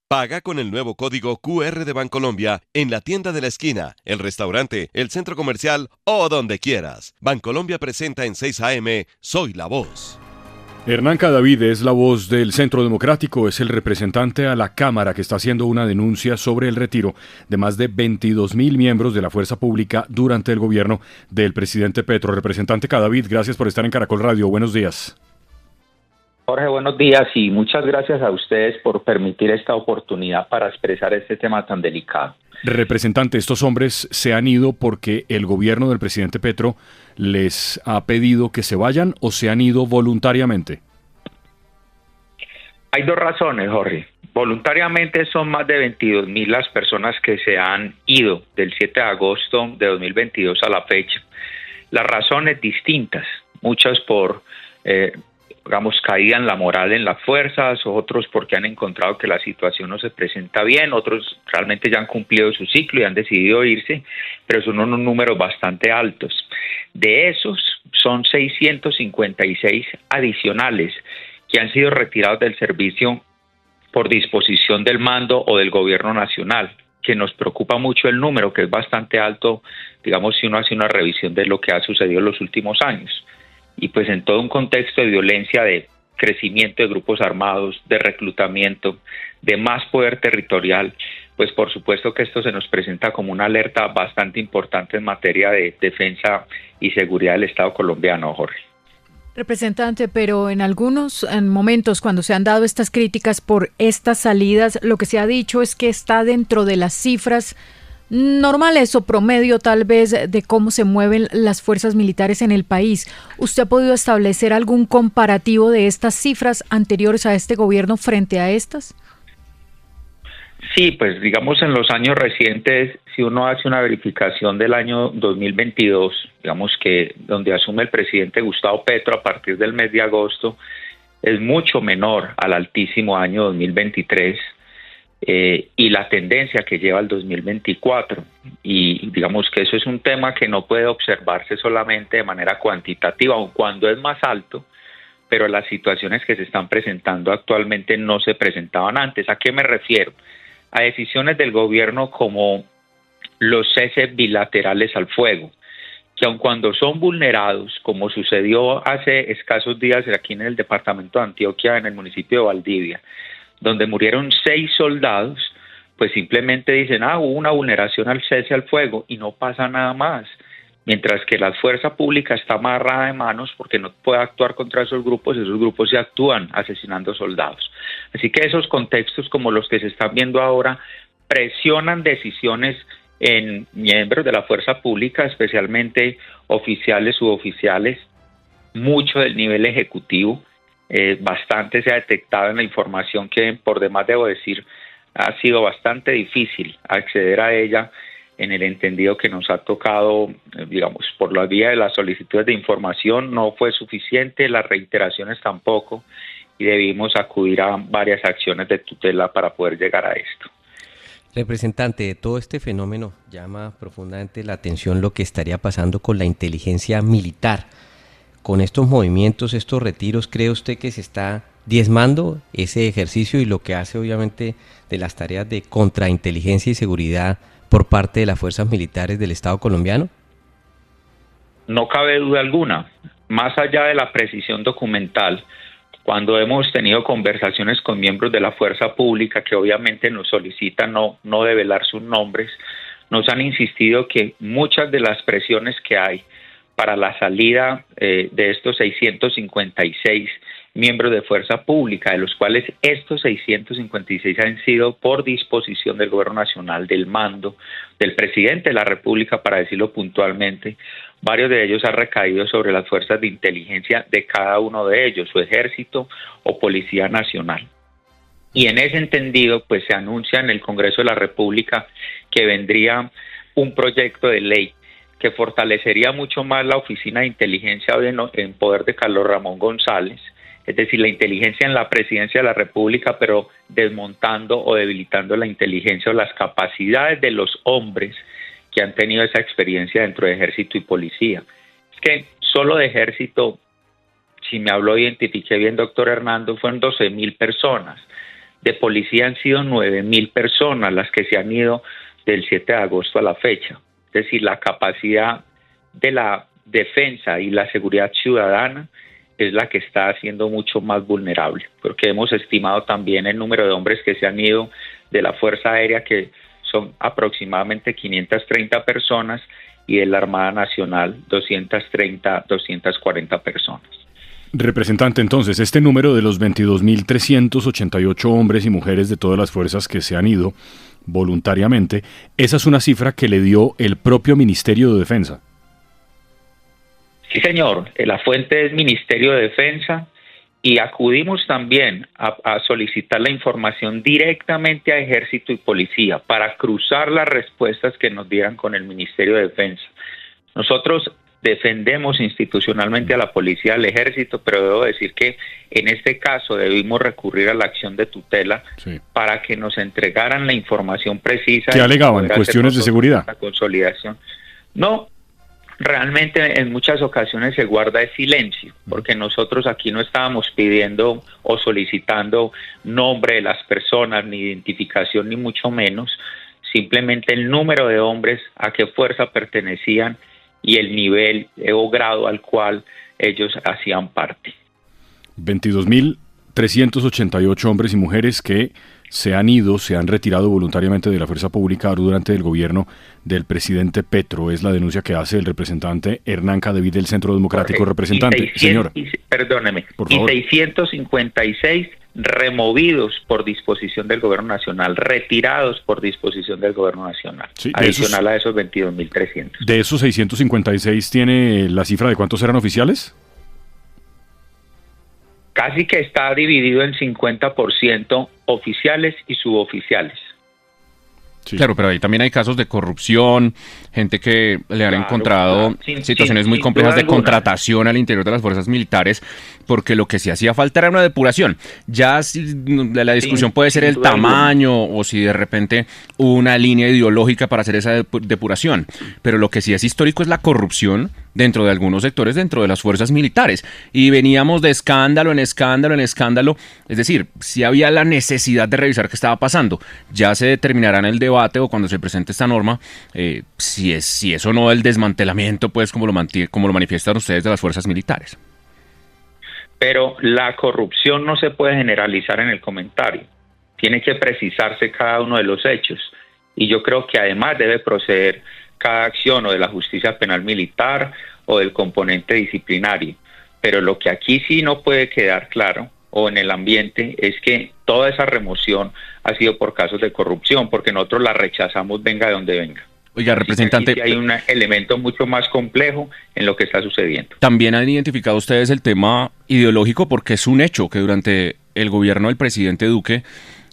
Paga con el nuevo código QR de Bancolombia en la tienda de la esquina, el restaurante, el centro comercial o donde quieras. Bancolombia presenta en 6 AM Soy la Voz. Hernán Cadavid es la voz del Centro Democrático, es el representante a la Cámara que está haciendo una denuncia sobre el retiro de más de 22.000 miembros de la fuerza pública durante el gobierno del presidente Petro. Representante Cadavid, gracias por estar en Caracol Radio. Buenos días. Jorge, buenos días y muchas gracias a ustedes por permitir esta oportunidad para expresar este tema tan delicado. Representante, estos hombres se han ido porque el gobierno del presidente Petro les ha pedido que se vayan o se han ido voluntariamente. Hay dos razones, Jorge. Voluntariamente son más de 22.000 las personas que se han ido del 7 de agosto de 2022 a la fecha. Las razones distintas, muchas por caída en la moral en las fuerzas, otros porque han encontrado que la situación no se presenta bien, otros realmente ya han cumplido su ciclo y han decidido irse, pero son unos números bastante altos. De esos, son 656 adicionales que han sido retirados del servicio por disposición del mando o del gobierno nacional, que nos preocupa mucho el número, que es bastante alto, digamos, si uno hace una revisión de lo que ha sucedido en los últimos años. Y pues en todo un contexto de violencia, de crecimiento de grupos armados, de reclutamiento, de más poder territorial, pues por supuesto que esto se nos presenta como una alerta bastante importante en materia de defensa y seguridad del Estado colombiano, Jorge. Representante, pero en algunos momentos cuando se han dado estas críticas por estas salidas, lo que se ha dicho es que está dentro de las cifras normales o promedio tal vez de cómo se mueven las fuerzas militares en el país. ¿Usted ha podido establecer algún comparativo de estas cifras anteriores a este gobierno frente a estas? Sí, pues digamos en los años recientes, si uno hace una verificación del año 2022, digamos que donde asume el presidente Gustavo Petro a partir del mes de agosto, es mucho menor al altísimo año 2023. Y la tendencia que lleva el 2024, y digamos que eso es un tema que no puede observarse solamente de manera cuantitativa, aun cuando es más alto, pero las situaciones que se están presentando actualmente no se presentaban antes. ¿A qué me refiero? A decisiones del gobierno como los ceses bilaterales al fuego, que aun cuando son vulnerados, como sucedió hace escasos días aquí en el departamento de Antioquia, en el municipio de Valdivia, donde murieron 6 soldados, pues simplemente dicen, hubo una vulneración al cese al fuego y no pasa nada más. Mientras que la fuerza pública está amarrada de manos porque no puede actuar contra esos grupos se actúan asesinando soldados. Así que esos contextos como los que se están viendo ahora presionan decisiones en miembros de la fuerza pública, especialmente oficiales, suboficiales, mucho del nivel ejecutivo. Bastante se ha detectado en la información que, por demás debo decir, ha sido bastante difícil acceder a ella en el entendido que nos ha tocado, digamos, por la vía de las solicitudes de información no fue suficiente, las reiteraciones tampoco, y debimos acudir a varias acciones de tutela para poder llegar a esto. Representante, de todo este fenómeno llama profundamente la atención lo que estaría pasando con la inteligencia militar. Con estos movimientos, estos retiros, ¿cree usted que se está diezmando ese ejercicio y lo que hace obviamente de las tareas de contrainteligencia y seguridad por parte de las fuerzas militares del Estado colombiano? No cabe duda alguna. Más allá de la precisión documental, cuando hemos tenido conversaciones con miembros de la fuerza pública que obviamente nos solicitan no develar sus nombres, nos han insistido que muchas de las presiones que hay para la salida de estos 656 miembros de fuerza pública, de los cuales estos 656 han sido por disposición del gobierno nacional, del mando, del presidente de la República, para decirlo puntualmente, varios de ellos han recaído sobre las fuerzas de inteligencia de cada uno de ellos, su ejército o policía nacional. Y en ese entendido, pues se anuncia en el Congreso de la República que vendría un proyecto de ley que fortalecería mucho más la oficina de inteligencia en poder de Carlos Ramón González, es decir, la inteligencia en la presidencia de la República, pero desmontando o debilitando la inteligencia o las capacidades de los hombres que han tenido esa experiencia dentro de ejército y policía. Es que solo de ejército, si me habló, identifiqué bien, doctor Hernando, fueron 12.000 personas. de policía han sido 9.000 personas las que se han ido del 7 de agosto a la fecha. Es decir, la capacidad de la defensa y la seguridad ciudadana es la que está siendo mucho más vulnerable, porque hemos estimado también el número de hombres que se han ido de la Fuerza Aérea, que son aproximadamente 530 personas, y de la Armada Nacional 230, 240 personas. Representante, entonces, este número de los 22.388 hombres y mujeres de todas las fuerzas que se han ido voluntariamente, esa es una cifra que le dio el propio Ministerio de Defensa. Sí, señor. La fuente es Ministerio de Defensa, y acudimos también a solicitar la información directamente a Ejército y Policía para cruzar las respuestas que nos dieran con el Ministerio de Defensa. Nosotros defendemos institucionalmente a la Policía y al Ejército, pero debo decir que en este caso debimos recurrir a la acción de tutela para que nos entregaran la información precisa. ¿Qué alegaban? ¿Cuestiones de seguridad? La consolidación. No. Realmente en muchas ocasiones se guarda el silencio, porque nosotros aquí no estábamos pidiendo o solicitando nombre de las personas, ni identificación, ni mucho menos, simplemente el número de hombres, a qué fuerza pertenecían y el nivel o grado al cual ellos hacían parte. 22.388 hombres y mujeres que se han retirado voluntariamente de la fuerza pública durante el gobierno del presidente Petro. Es la denuncia que hace el representante Hernán Cadeví del Centro Democrático. Jorge, representante, señor. Perdóneme, por favor. Y 656 removidos por disposición del gobierno nacional, retirados por disposición del gobierno nacional, sí, adicional a esos 22.300. ¿De esos 656 tiene la cifra de cuántos eran oficiales? Casi que está dividido en 50% oficiales y suboficiales. Sí. Claro, pero ahí también hay casos de corrupción, gente que le han encontrado situaciones muy complejas de contratación al interior de las fuerzas militares, porque lo que sí hacía falta era una depuración. Ya si la discusión puede ser el tamaño o si de repente una línea ideológica para hacer esa depuración, pero lo que sí es histórico es la corrupción dentro de algunos sectores dentro de las fuerzas militares, y veníamos de escándalo en escándalo en escándalo. Es decir, si había la necesidad de revisar qué estaba pasando. Ya se determinará en el debate o cuando se presente esta norma si es o no el desmantelamiento, pues como lo manifiestan ustedes, de las fuerzas militares. Pero la corrupción no se puede generalizar en el comentario, tiene que precisarse cada uno de los hechos, y yo creo que además debe proceder cada acción o de la justicia penal militar o del componente disciplinario. Pero lo que aquí sí no puede quedar claro o en el ambiente es que toda esa remoción ha sido por casos de corrupción, porque nosotros la rechazamos venga de donde venga. Oiga, representante, sí hay un elemento mucho más complejo en lo que está sucediendo. También han identificado ustedes el tema ideológico, porque es un hecho que durante el gobierno del presidente Duque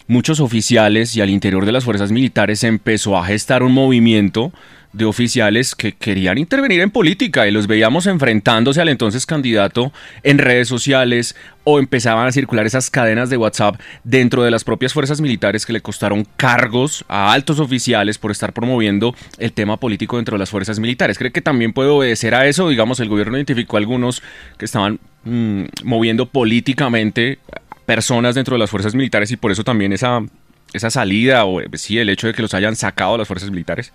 muchos oficiales y al interior de las fuerzas militares se empezó a gestar un movimiento de oficiales que querían intervenir en política, y los veíamos enfrentándose al entonces candidato en redes sociales, o empezaban a circular esas cadenas de WhatsApp dentro de las propias fuerzas militares que le costaron cargos a altos oficiales por estar promoviendo el tema político dentro de las fuerzas militares. ¿Cree que también puede obedecer a eso? Digamos, el gobierno identificó a algunos que estaban moviendo políticamente personas dentro de las fuerzas militares, y por eso también esa salida, o sí, el hecho de que los hayan sacado a las fuerzas militares.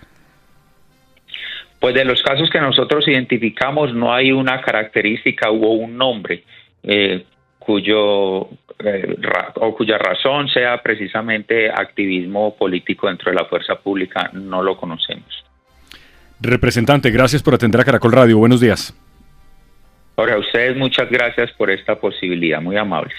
Pues de los casos que nosotros identificamos no hay una característica o un nombre cuya razón sea precisamente activismo político dentro de la fuerza pública. No lo conocemos. Representante, gracias por atender a Caracol Radio. Buenos días. Ahora, a ustedes muchas gracias por esta posibilidad, muy amables.